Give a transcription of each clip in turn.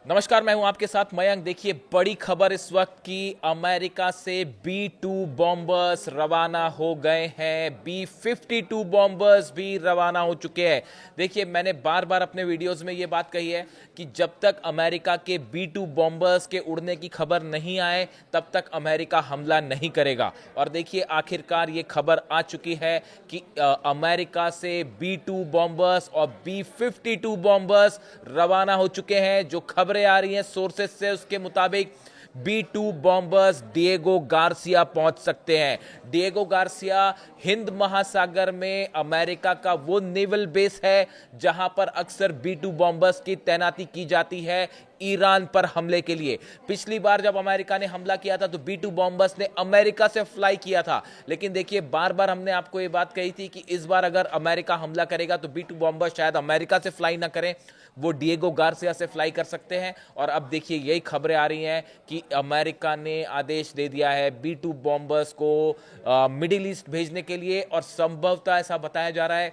नमस्कार, मैं हूं आपके साथ मयंक। देखिए, बड़ी खबर इस वक्त की, अमेरिका से B-2 बॉम्बर्स रवाना हो गए हैं। B-52 बॉम्बर्स भी रवाना हो चुके हैं। देखिए, मैंने बार बार अपने वीडियोस में ये बात कही है कि जब तक अमेरिका के B-2 बॉम्बर्स के उड़ने की खबर नहीं आए तब तक अमेरिका हमला नहीं करेगा। और देखिए, आखिरकार ये खबर आ चुकी है कि अमेरिका से B-2 बॉम्बर्स और B-52 बॉम्बर्स रवाना हो चुके हैं। जो खबरें आ रही हैं सोर्सेस से, उसके मुताबिक B-2 बॉम्बर्स डिएगो गार्सिया पहुंच सकते हैं। डिएगो गार्सिया हिंद महासागर में अमेरिका का वो नेवल बेस है जहां पर अक्सर B-2 बॉम्बर्स की तैनाती की जाती है ईरान पर हमले के लिए। पिछली बार जब अमेरिका ने हमला किया था तो B-2 बॉम्बर्स ने अमेरिका से फ्लाई किया था, लेकिन देखिए, बार बार हमने आपको ये बात कही थी कि इस बार अगर अमेरिका हमला करेगा तो B-2 बॉम्बर्स शायद अमेरिका से फ्लाई ना करें, वो डिएगो गार्सिया से फ्लाई कर सकते हैं। और अब देखिए, यही खबरें आ रही हैं कि अमेरिका ने आदेश दे दिया है B-2 बॉम्बर्स को मिडिल ईस्ट भेजने के लिए। और संभवतः ऐसा बताया जा रहा है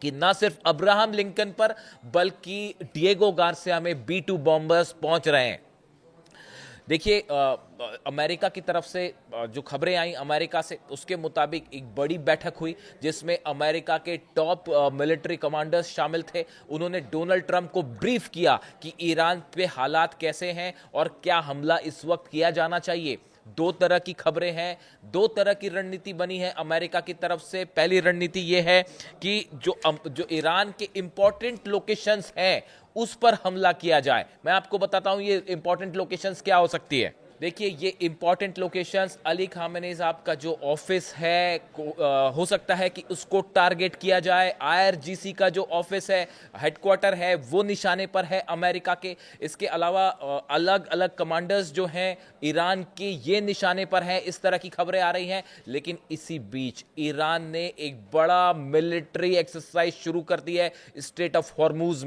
कि ना सिर्फ अब्राहम लिंकन पर बल्कि डिएगो गार्सिया में B-2 बॉम्बर्स पहुंच रहे हैं। देखिए, अमेरिका की तरफ से जो खबरें आई अमेरिका से, उसके मुताबिक एक बड़ी बैठक हुई जिसमें अमेरिका के टॉप मिलिट्री कमांडर्स शामिल थे। उन्होंने डोनाल्ड ट्रंप को ब्रीफ किया कि ईरान पे हालात कैसे हैं और क्या हमला इस वक्त किया जाना चाहिए। दो तरह की खबरें हैं, दो तरह की रणनीति बनी है अमेरिका की तरफ से। पहली रणनीति यह है कि जो ईरान के इंपॉर्टेंट लोकेशंस हैं उस पर हमला किया जाए। मैं आपको बताता हूं ये इंपॉर्टेंट लोकेशंस क्या हो सकती है। देखिए, ये इंपॉर्टेंट लोकेशंस, अली खामेनी साहब का जो ऑफिस है हो सकता है कि उसको टारगेट किया जाए। IRGC का जो ऑफिस है, हेडक्वार्टर है, वो निशाने पर है अमेरिका के। इसके अलावा अलग अलग कमांडर्स जो हैं ईरान के, ये निशाने पर हैं। इस तरह की खबरें आ रही हैं। लेकिन इसी बीच ईरान ने एक बड़ा मिलिट्री एक्सरसाइज शुरू कर दी है स्ट्रेट ऑफ हॉर्मूज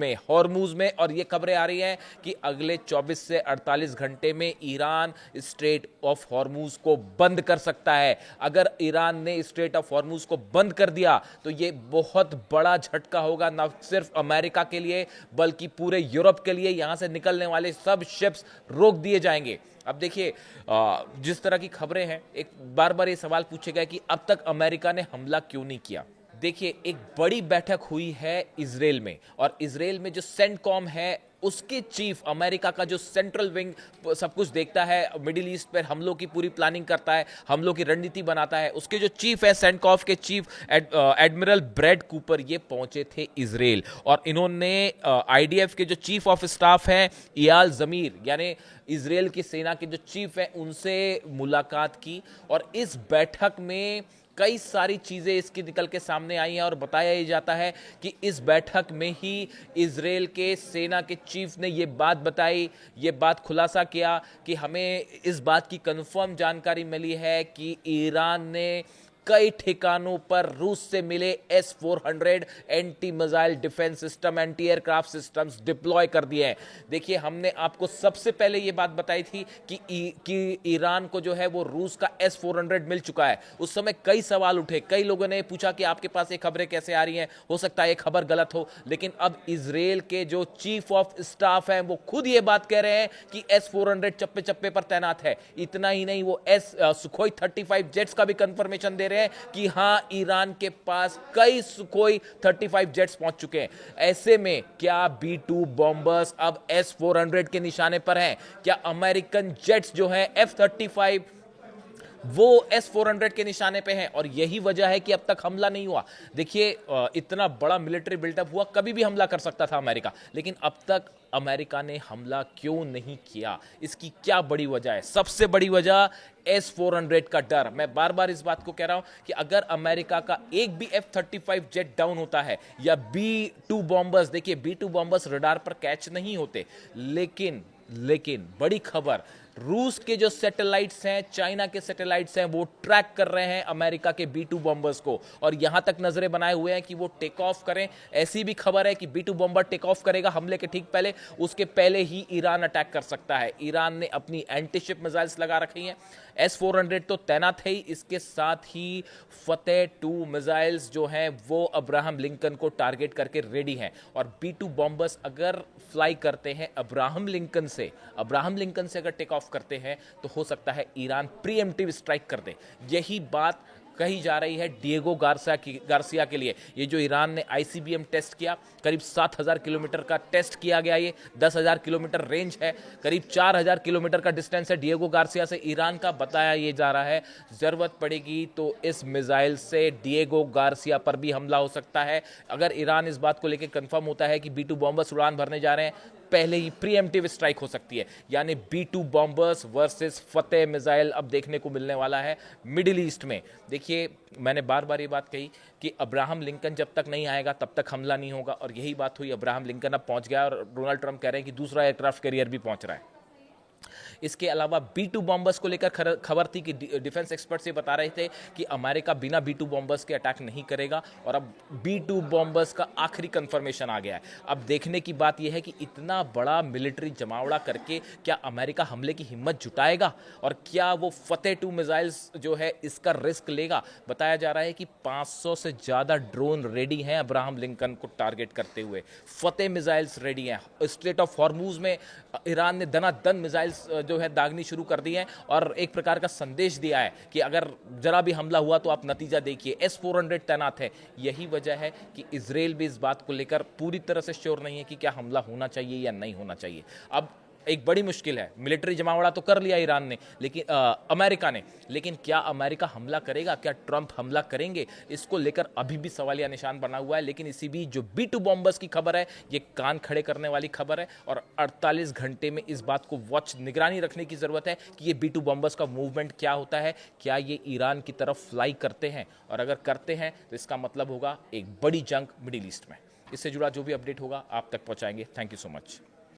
में। और ये खबरें आ रही हैं कि अगले 24 से 48 घंटे में ईरान स्ट्रेट ऑफ हॉर्मूज को बंद कर सकता है। अगर ईरान ने स्ट्रेट ऑफ हॉर्मूज को बंद कर दिया तो यह बहुत बड़ा झटका होगा, न सिर्फ अमेरिका के लिए बल्कि पूरे यूरोप के लिए। यहां से निकलने वाले सब शिप्स रोक दिए जाएंगे। अब देखिए, जिस तरह की खबरें हैं, एक बार बार ये सवाल पूछे गए कि अब तक अमेरिका ने हमला क्यों नहीं किया। देखिए, एक बड़ी बैठक हुई है इजराइल में, और इजराइल में जो सेंटकॉम है उसके चीफ, अमेरिका का जो सेंट्रल विंग सब कुछ देखता है, मिडिल ईस्ट पर हमलों की पूरी प्लानिंग करता है, हमलों की रणनीति बनाता है, उसके जो चीफ है, सेंटकॉम के चीफ एडमिरल ब्रैड कूपर, ये पहुंचे थे इजराइल। और इन्होंने IDF के जो चीफ ऑफ स्टाफ हैं इयाल जमीर, यानी इजराइल की सेना के जो चीफ हैं, उनसे मुलाकात की। और इस बैठक में कई सारी चीजें इसकी निकल के सामने आई हैं। और बताया ही जाता है कि इस बैठक में ही इजराइल के सेना के चीफ ने यह बात बताई, यह बात खुलासा किया कि हमें इस बात की कंफर्म जानकारी मिली है कि ईरान ने कई ठिकानों पर रूस से मिले S-400 anti missile defence system, anti aircraft systems deploy कर दिए हैं। देखिए, हमने आपको सबसे पहले यह बात बताई थी कि ईरान को जो है वो रूस का S-400 मिल चुका है। उस समय कई सवाल उठे, कई लोगों ने पूछा कि आपके पास ये खबरें कैसे आ रही हैं, हो सकता है ये खबर गलत हो। लेकिन अब इजराइल के जो चीफ ऑफ स्टाफ हैं वो खुद ये बात कह रहे हैं कि S-400 चप्पे चप्पे पर तैनात है। इतना ही नहीं, वो सुखोई 35 जेट्स का भी कंफर्मेशन दे रहे हैं कि हां, ईरान के पास कई सुखोई 35 जेट्स पहुंच चुके हैं। ऐसे में क्या B-2 बॉम्बर्स अब S-400 के निशाने पर हैं? क्या अमेरिकन जेट्स जो हैं F-35 वो S-400 के निशाने पे हैं? और यही वजह है कि अब तक हमला नहीं हुआ। देखिए, इतना बड़ा मिलिट्री बिल्डअप हुआ, कभी भी हमला कर सकता था अमेरिका, लेकिन अब तक अमेरिका ने हमला क्यों नहीं किया? इसकी क्या बड़ी वजह है? सबसे बड़ी वजह S-400 का डर। मैं बार बार इस बात को कह रहा हूं कि अगर अमेरिका का एक भी F-35 जेट डाउन होता है या B-2 बॉम्बर्स, देखिए B-2 बॉम्बर्स रडार पर कैच नहीं होते, लेकिन बड़ी खबर, रूस के जो सैटेलाइट्स हैं, चाइना के सैटेलाइट्स हैं, वो ट्रैक कर रहे हैं अमेरिका के B-2 बॉम्बर्स को, और यहां तक नजरें बनाए हुए हैं कि वो टेक ऑफ करें। ऐसी भी खबर है कि B-2 बॉम्बर टेक ऑफ करेगा हमले के ठीक पहले, उसके पहले ही ईरान अटैक कर सकता है। ईरान ने अपनी एंटी शिप मिसाइल्स लगा रखी हैं। S-400 तो तैनात है ही, इसके साथ ही फतेह 2 मिसाइल्स जो हैं वो अब्राहम लिंकन को टारगेट करके रेडी हैं। और B-2 बॉम्बर्स अगर फ्लाई करते हैं अब्राहम लिंकन से अगर टेक ऑफ करते हैं तो हो सकता है ईरान प्रीएम्प्टिव स्ट्राइक कर दे। यही बात कही जा रही है डिएगो गार्सिया के लिए। ये जो ईरान ने ICBM टेस्ट किया, करीब 7,000 किलोमीटर का टेस्ट किया गया, ये 10,000 किलोमीटर रेंज है, करीब 4,000 किलोमीटर का डिस्टेंस है डिएगो गार्सिया से ईरान का। बताया ये जा रहा है जरूरत पड़ेगी तो इस मिसाइल से डिएगो गार्सिया पर भी हमला हो सकता है। अगर ईरान इस बात को लेकर कंफर्म होता है कि B-2 बॉम्बर्स उड़ान भरने जा रहे हैं, पहले ही प्रीएम्प्टिव स्ट्राइक हो सकती है। यानी B-2 बॉम्बर्स वर्सेस फतेह मिसाइल अब देखने को मिलने वाला है मिडिल ईस्ट में। देखिए, मैंने बार बार ये बात कही कि अब्राहम लिंकन जब तक नहीं आएगा तब तक हमला नहीं होगा, और यही बात हुई। अब्राहम लिंकन अब पहुंच गया और डोनाल्ड ट्रंप कह रहे हैं कि दूसरा एयरक्राफ्ट कैरियर भी पहुंच रहा है। इसके अलावा B-2 बॉम्बर्स को लेकर खबर थी कि डिफेंस एक्सपर्ट्स ये बता रहे थे कि अमेरिका बिना B-2 बॉम्बर्स के अटैक नहीं करेगा, और अब B-2 बॉम्बर्स का आखिरी कंफर्मेशन आ गया है। अब देखने की बात यह है कि इतना बड़ा मिलिट्री जमावड़ा करके क्या अमेरिका हमले की हिम्मत जुटाएगा, और क्या वो फतेह 2 मिसाइल्स जो है इसका रिस्क लेगा। बताया जा रहा है कि 500 से ज़्यादा ड्रोन रेडी हैं अब्राहम लिंकन को टारगेट करते हुए, फतेह मिसाइल्स रेडी हैं। स्ट्रेट ऑफ हॉर्मूज में ईरान ने दनादन मिसाइल्स जो है दागनी शुरू कर दी है, और एक प्रकार का संदेश दिया है कि अगर जरा भी हमला हुआ तो आप नतीजा देखिए। S-400 तैनात है। यही वजह है कि इजराइल भी इस बात को लेकर पूरी तरह से श्योर नहीं है कि क्या हमला होना चाहिए या नहीं होना चाहिए। अब एक बड़ी मुश्किल है, मिलिट्री जमावड़ा तो कर लिया ईरान ने, लेकिन अमेरिका ने, लेकिन क्या अमेरिका हमला करेगा, क्या ट्रंप हमला करेंगे, इसको लेकर अभी भी सवालिया निशान बना हुआ है। लेकिन इसी बीच जो B-2 बॉम्बर्स की खबर है, ये कान खड़े करने वाली खबर है, और 48 घंटे में इस बात को निगरानी रखने की जरूरत है कि ये B-2 बॉम्बर्स का मूवमेंट क्या होता है, क्या ये ईरान की तरफ फ्लाई करते हैं, और अगर करते हैं तो इसका मतलब होगा एक बड़ी जंग मिडिल ईस्ट में। इससे जुड़ा जो भी अपडेट होगा आप तक पहुंचाएंगे। Thank you so much.